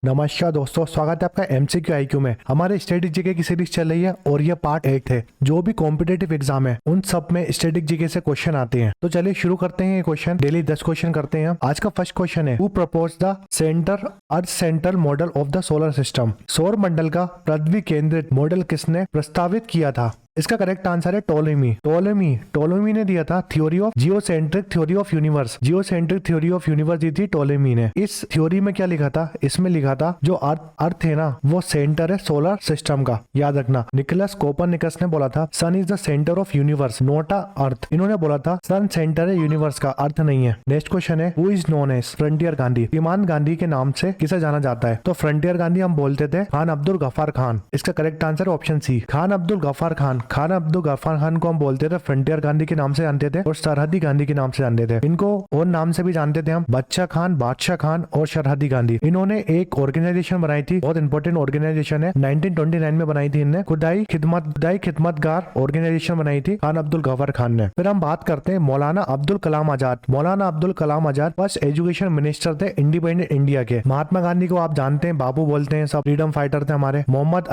नमस्कार दोस्तों, स्वागत है आपका एमसीक्यू आईक्यू में। हमारे स्टैटिक जीके की सीरीज चल रही है और ये पार्ट 8 है। जो भी कॉम्पिटेटिव एग्जाम है उन सब में स्टैटिक जीके से क्वेश्चन आते हैं। तो चलिए शुरू करते हैं। ये क्वेश्चन डेली 10 क्वेश्चन करते हैं। आज का फर्स्ट क्वेश्चन है, who propose the centre earth central model of the solar system. सौर मंडल का पृथ्वी केंद्रित मॉडल किसने प्रस्तावित किया था? इसका करेक्ट आंसर है टोलेमी ने दिया था theory of geocentric theory of universe. Geocentric theory of universe दी थी टोलेमी ने। इस थ्योरी में क्या लिखा था? इसमें लिखा था जो अर्थ है ना वो सेंटर है सोलर सिस्टम का। याद रखना, निकोलस कोपरनिकस ने बोला था sun is the centre of universe not a earth. इन्होंने बोला था सन सेंटर है यूनिवर्स का, अर्थ नहीं है। नेक्स्ट क्वेश्चन है, who is known as frontier Gandhi. श्रीमान गांधी के नाम से किसे जाना जाता है? तो फ्रंटियर गांधी हम बोलते थे खान अब्दुल गफ्फार खान। इसका correct answer option C, Khan Abdul Ghaffar Khan. Khan Abdul Ghaffar Khan को हम बोलते थे फ्रंटियर गांधी के नाम से जानते थे और सरहदी गांधी के नाम से जानते थे। इनको और नाम से भी जानते थे हम, बच्चा खान, बादशाह खान और सरहदी गांधी। इन्होंने एक ऑर्गेनाइजेशन बनाई थी, बहुत इंपॉर्टेंट ऑर्गेनाइजेशन है, 1929 में बनाई थी इनने। खुदाई खिदमतगार ऑर्गेनाइजेशन बनाई थी खान अब्दुल गफ्फार खान ने। फिर हम बात करते हैं मौलाना अब्दुल कलाम आजाद। मौलाना Abdul Kalam Azad first education minister थे इंडिपेंडेंट इंडिया के। महात्मा गांधी को आप जानते हैं, बाबू बोलते हैं सब, फ्रीडम फाइटर थे हमारे। मोहम्मद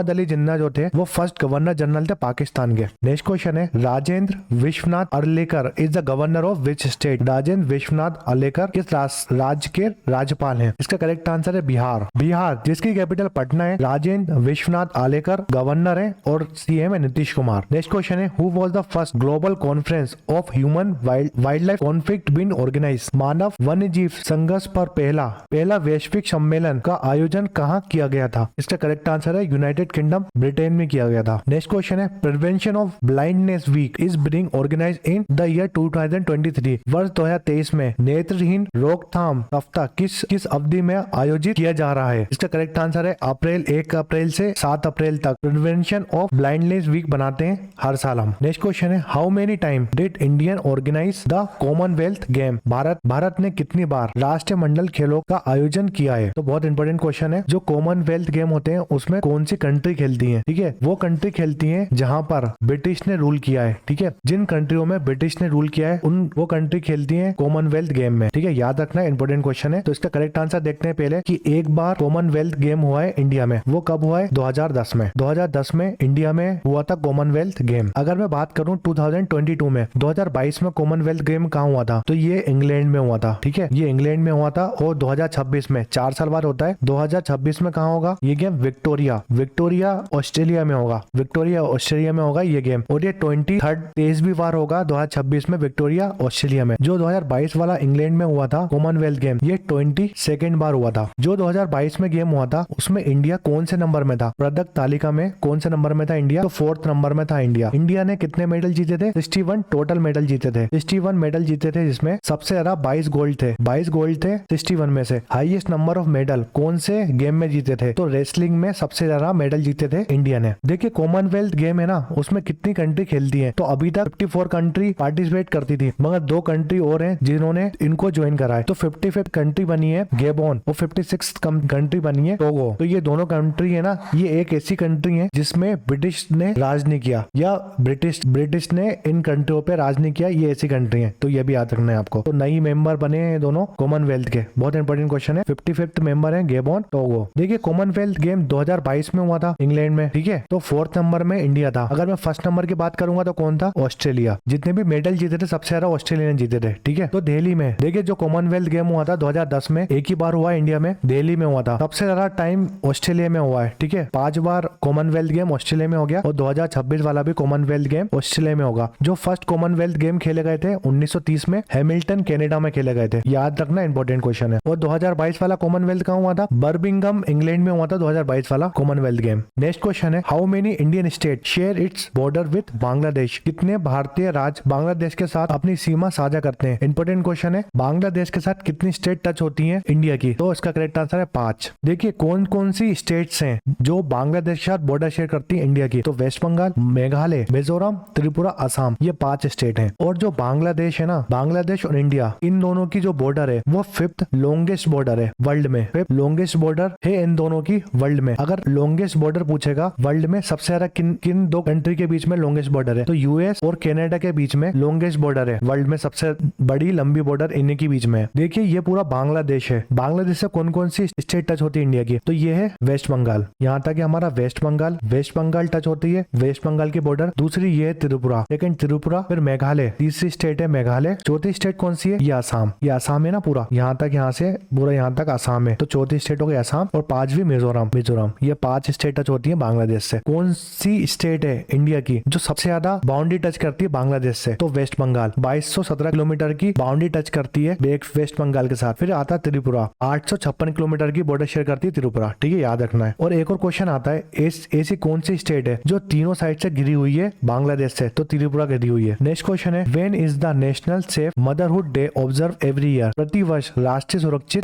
अली जिन्ना जो थे वो फर्स्ट गवर्नर जनरल थे पाकिस्तान के। नेक्स्ट क्वेश्चन है, Rajendra Vishwanath Arlekar is the governor of which state. Rajendra Vishwanath Arlekar किस राज्य के राज्यपाल हैं? इसका करेक्ट आंसर है बिहार। जिसकी कैपिटल पटना है। राजेंद्र विश्वनाथ अर्लेकर गवर्नर है और सीएम है नीतीश कुमार। नेक्स्ट क्वेश्चन है, who was the first global conference of human wildlife conflict been organise. मानव वन्य जीव संघर्ष पर पहला वैश्विक सम्मेलन का आयोजन कहाँ किया गया था? इसका करेक्ट आंसर है यूनाइटेड किंगडम ब्रिटेन में किया गया था। नेक्स्ट क्वेश्चन है, prevention of blindness week is being organised in the year 2023। वर्ष 2023 में नेत्रहीन रोकथाम सप्ताह किस अवधि में आयोजित किया जा रहा है? इसका करेक्ट आंसर है 1 अप्रैल से 7 अप्रैल तक प्रिवेंशन ऑफ ब्लाइंडनेस वीक बनाते हैं हर साल हम। नेक्स्ट क्वेश्चन है, how many time did Indian organise the commonwealth game. Bharat ने कितनी बार राष्ट्रीय मंडल खेलों का आयोजन किया है? तो बहुत इंपॉर्टेंट क्वेश्चन है। जो कॉमनवेल्थ गेम होते हैं उसमें कौन सी कंट्री खेलती है? ठीक है, वो कंट्री खेलती है जहां पर ब्रिटिश ने रूल किया है। ठीक है, जिन कंट्रियों में ब्रिटिश ने रूल किया है वो कंट्री खेलती है कॉमनवेल्थ गेम में। ठीक है, याद रखना, इंपॉर्टेंट क्वेश्चन है। तो इसका करेक्ट आंसर देखते हैं पहले कि एक बार कॉमनवेल्थ गेम हुआ है इंडिया में। वो कब हुआ है? 2010 में। 2010 में इंडिया में हुआ था कॉमनवेल्थ गेम। अगर मैं बात करूं 2022 में, 2022 में कॉमनवेल्थ गेम कहाँ हुआ था? तो ये इंग्लैंड में हुआ था। ठीक है, ये इंग्लैंड में हुआ था। और 2026 में, 4 साल बाद होता है, 2026 में कहाँ होगा ये गेम? विक्टोरिया ऑस्ट्रेलिया में होगा ये गेम। और ये 23वीं बार होगा 2026 में विक्टोरिया ऑस्ट्रेलिया में। जो 2022 वाला इंग्लैंड में हुआ था कॉमनवेल्थ गेम, ये 22nd बार हुआ था। जो 2022 में गेम हुआ था उसमें इंडिया कौन से नंबर में था? पदक तालिका में कौन से नंबर में था इंडिया? तो 4th नंबर में था इंडिया। इंडिया ने कितने मेडल जीते थे? 61 टोटल मेडल जीते थे। 61 मेडल जीते थे, जिसमें सबसे ज्यादा 22 गोल्ड थे। 22 गोल्ड थे 61 में से। हाईएस्ट नंबर ऑफ मेडल कौन से गेम में जीते थे? तो रेसलिंग में सबसे ज्यादा मेडल जीते थे इंडिया ने। देखिए, कॉमनवेल्थ गेम है ना, उसमें कितनी कंट्री खेलती है? तो अभी तक 54 कंट्री पार्टिसिपेट करती थी, मगर 2 कंट्री और हैं जिन्होंने इनको ज्वाइन करा है। तो 55th कंट्री बनी है गेबोन और 56th कंट्री बनी है टोगो। तो ये दोनों कंट्री है ना, ये एक ऐसी कंट्री है जिसमें ब्रिटिश ने राज नहीं किया, या ब्रिटिश ने इन कंट्रियों पे राज नहीं किया। ये ऐसी कंट्री है, तो ये भी याद रखना है आपको। तो नई मेंबर बने हैं दोनों कॉमनवेल्थ के। बहुत इंपॉर्टेंट क्वेश्चन है। 55th मेंबर है गेबोन, टोगो। देखिए, कॉमनवेल्थ गेम 2022 में हुआ था इंग्लैंड में। ठीक है, तो 4th नंबर में इंडिया था। अगर मैं फर्स्ट नंबर की बात करूंगा तो कौन था? ऑस्ट्रेलिया। जितने भी मेडल जीते थे सबसे ज्यादा ऑस्ट्रेलिया ने जीते थे। ठीक है, तो दिल्ली में देखिए, जो कॉमनवेल्थ गेम हुआ था 2010 में, एक ही बार हुआ इंडिया में, दिल्ली में हुआ था। सबसे ज्यादा टाइम ऑस्ट्रेलिया में हुआ है। ठीक है, 5 बार कॉमनवेल्थ गेम ऑस्ट्रेलिया में हो गया और 2026 वाला भी कॉमनवेल्थ गेम ऑस्ट्रेलिया में होगा। जो फर्स्ट कॉमनवेल्थ गेम खेले गए थे 1930 में हैमिल्टन कनाडा में खेले गए थे। याद रखना, इंपॉर्टेंट क्वेश्चन है। और 2022 वाला कॉमनवेल्थ कहाँ हुआ था? बर्मिंघम इंग्लैंड में हुआ था 2022 वाला कॉमनवेल्थ गेम। नेक्स्ट क्वेश्चन है, how many Indian state share its border with Bangladesh. कितने भारतीय राज्य बांग्लादेश के साथ अपनी सीमा साझा करते हैं? इंपॉर्टेंट क्वेश्चन है। बांग्लादेश के साथ कितनी स्टेट टच होती हैं इंडिया की? तो इसका करेक्ट आंसर है 5। देखिए, कौन कौन सी स्टेट्स हैं जो बांग्लादेश के साथ बॉर्डर शेयर करती है इंडिया की? तो वेस्ट बंगाल, मेघालय, मिजोरम, त्रिपुरा, असम, ये 5 स्टेट हैं। और जो बांग्लादेश है ना, बांग्लादेश और इंडिया, इन दोनों की जो बॉर्डर है वो 5th लॉन्गेस्ट बॉर्डर है वर्ल्ड में। 5th लॉन्गेस्ट बॉर्डर है इन दोनों की वर्ल्ड में। अगर लॉन्गेस्ट बॉर्डर पूछेगा वर्ल्ड में सबसे ज्यादा हमारा किन किन दो कंट्री के बीच में लॉन्गेस्ट बॉर्डर है? तो यूएस और कनाडा के बीच में लॉन्गेस्ट बॉर्डर है, वर्ल्ड में सबसे बड़ी लंबी बॉर्डर इन्हीं के बीच में है। देखिए ये पूरा बांग्लादेश है। बांग्लादेश से कौन कौन सी स्टेट टच होती है इंडिया की? तो ये है वेस्ट बंगाल, यहाँ तक हमारा वेस्ट बंगाल टच होती है, वेस्ट बंगाल की बॉर्डर। दूसरी ये है त्रिपुरा, सेकंड त्रिपुरा, फिर मेघालय, तीसरी स्टेट है मेघालय, चौथी स्टेट कौन सी है? ये आसाम। ये आसाम है ना पूरा, यहाँ तक, यहाँ से पूरा यहाँ तक आसाम है। तो चौथी स्टेट हो गई आसाम और पांचवी मिजोरम। ये 5 स्टेट टच होती है बांग्लादेश से। कौन सी स्टेट है इंडिया की जो सबसे ज्यादा बाउंड्री टच करती है बांग्लादेश से? तो वेस्ट बंगाल 2217 किलोमीटर की बाउंड्री टच करती है वेस्ट बंगाल के साथ। फिर आता है त्रिपुरा, 856 किलोमीटर की बॉर्डर शेयर करती है त्रिपुरा, ठीक है, याद रखना है। और एक और क्वेश्चन आता है, ऐसी कौन सी स्टेट है जो तीनों साइड से घिरी हुई है बांग्लादेश से? तो त्रिपुरा घिरी हुई है। नेक्स्ट क्वेश्चन है, when is the national safe motherhood day observe every year? प्रतिवर्ष राष्ट्रीय सुरक्षित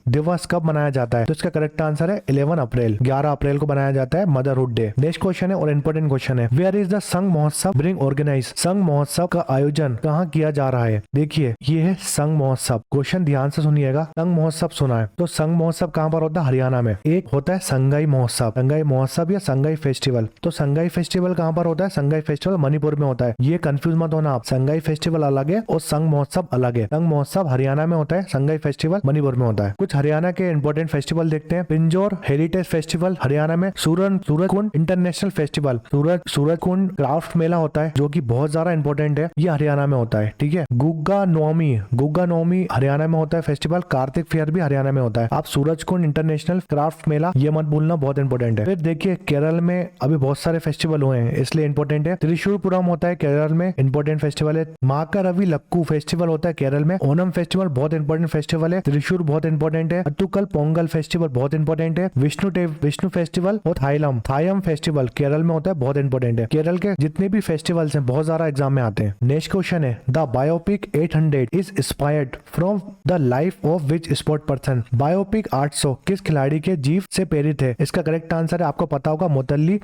दिवस कब मनाया जाता है? तो इसका करेक्ट आंसर है 11 अप्रैल, 11 अप्रैल को बनाया जाता है मदरहुड डे। नेक्स्ट क्वेश्चन है और इंपॉर्टेंट क्वेश्चन है, वेयर इज द संघ महोत्सव बिंग ऑर्गेनाइज? संघ महोत्सव का आयोजन कहाँ किया जा रहा है? देखिए ये है संघ महोत्सव। क्वेश्चन ध्यान से सुनिएगा, संघ महोत्सव सुना है तो संघ महोत्सव कहाँ पर होता है? हरियाणा में। एक होता है संगाई महोत्सव या संगाई फेस्टिवल। तो संगाई फेस्टिवल कहाँ पर होता है? संगाई फेस्टिवल मणिपुर में होता है। ये कंफ्यूज मत होना आप, संगाई फेस्टिवल अलग है और संघ महोत्सव अलग है। संघ महोत्सव हरियाणा में होता है, संगाई फेस्टिवल मणिपुर में होता है। कुछ हरियाणा के इंपॉर्टेंट फेस्टिवल देखते हैं। पिंजौर हेरिटेज फेस्टिवल हरियाणा में, Surajkund international festival, Surajkund craft Mela होता है जो कि बहुत ज्यादा इंपॉर्टेंट है, ये हरियाणा में होता है, ठीक है। गुग्गा नौमी हरियाणा में होता है फेस्टिवल। कार्तिक फेयर भी हरियाणा में होता है। आप सूरजकुंड इंटरनेशनल क्राफ्ट मेला ये मत भूलना, बहुत इंपॉर्टेंट है। फिर देखिए केरल में अभी बहुत सारे फेस्टिवल हुए हैं इसलिए इंपॉर्टेंट है। त्रिशूरपुरम होता है केरल में, इंपॉर्टेंट फेस्टिवल है। महाकारवी लक्कू फेस्टिवल होता है केरल में। ओनम फेस्टिवल बहुत इंपॉर्टेंट फेस्टिवल है। त्रिशूर बहुत इंपॉर्टेंट है। अट्टुकल पोंगल फेस्टिवल बहुत इंपॉर्टेंट है। विष्णु फेस्टिवल और थायम फेस्टिवल केरल में होता है, बहुत इंपॉर्टेंट है। केरल के जितने भी फेस्टिवल्स हैं बहुत सारा एग्जाम में आते हैं। नेक्स्ट क्वेश्चन है, the biopic 800 is inspired from the life of which sport person? Biopic 800 किस खिलाड़ी के जीव से प्रेरित है? इसका करेक्ट आंसर है, आपको पता होगा,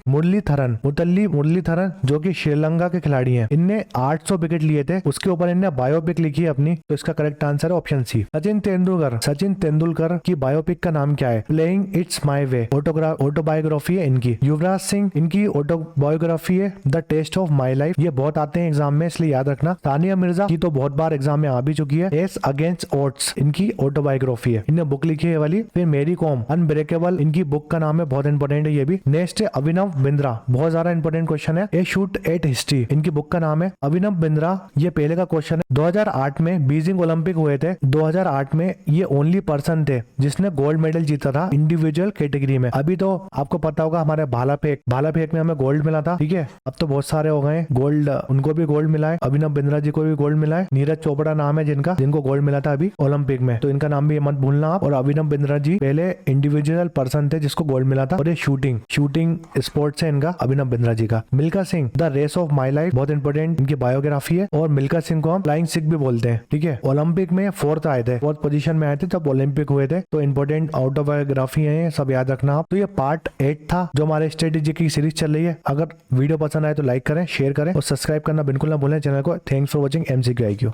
मुरलीधरन जो कि श्रीलंका के खिलाड़ी हैं। इनने 800 विकेट लिए थे, उसके ऊपर इनने बायोपिक लिखी है अपनी। तो इसका करेक्ट आंसर है ऑप्शन सी। सचिन तेंदुलकर की बायोपिक का नाम क्या है? Playing it's my way, autobiography है इनकी। युवराज सिंह, इनकी ऑटोबायोग्राफी है the test of my life. ये बहुत आते हैं एग्जाम में इसलिए याद रखना। सानिया मिर्जा की तो बहुत बार एग्जाम में आ भी चुकी है। एस अगेंस्ट ओड्स इनकी ऑटोबायोग्राफी है, इन्हें बुक लिखी है वाली। फिर मेरी कॉम अनब्रेकेबल इनकी बुक का नाम है, बहुत इंपॉर्टेंट है ये भी। नेक्स्ट है अभिनव बिंद्रा, बहुत ज्यादा इंपॉर्टेंट क्वेश्चन है। ए शूट एट हिस्ट्री इनकी बुक का नाम है। अभिनव बिंद्रा, ये पहले का क्वेश्चन है। 2008 में बीजिंग ओलंपिक हुए थे। 2008 में ये ओनली पर्सन थे जिसने गोल्ड मेडल जीता था इंडिविजुअल कैटेगरी में। अभी तो आपको पता होगा हमारे भाला फेंक में हमें गोल्ड मिला था, ठीक है। अब तो बहुत सारे हो गए गोल्ड, उनको भी गोल्ड मिला है। अभिनव बिंद्रा जी को भी गोल्ड मिला है। नीरज चोपड़ा नाम है जिनको गोल्ड मिला था अभी ओलंपिक में, तो इनका नाम भी मत भूलना आप। और अभिनव बिंद्रा जी पहले इंडिविजुअल पर्सन थे जिसको गोल्ड मिला था। और ये शूटिंग स्पोर्ट्स है इनका, अभिनव बिंद्रा जी का। Milkha Singh the race of my life, बहुत इंपॉर्टेंट इनकी बायोग्राफी है। और मिल्खा सिंह को हम फ्लाइंग सिख भी बोलते हैं, ठीक है। ओलंपिक में 4th आए थे, 4th पोजीशन में आए थे जब ओलंपिक हुए थे। तो इंपॉर्टेंट ऑटोबायोग्राफी है, सब याद रखना आप। तो ये पार्ट 8 था जो हमारे स्ट्रेटेजी की सीरीज चल रही है। अगर वीडियो पसंद आए तो लाइक करें, शेयर करें और सब्सक्राइब करना बिल्कुल ना भूलें चैनल को। Thanks for watching MCQ IQ।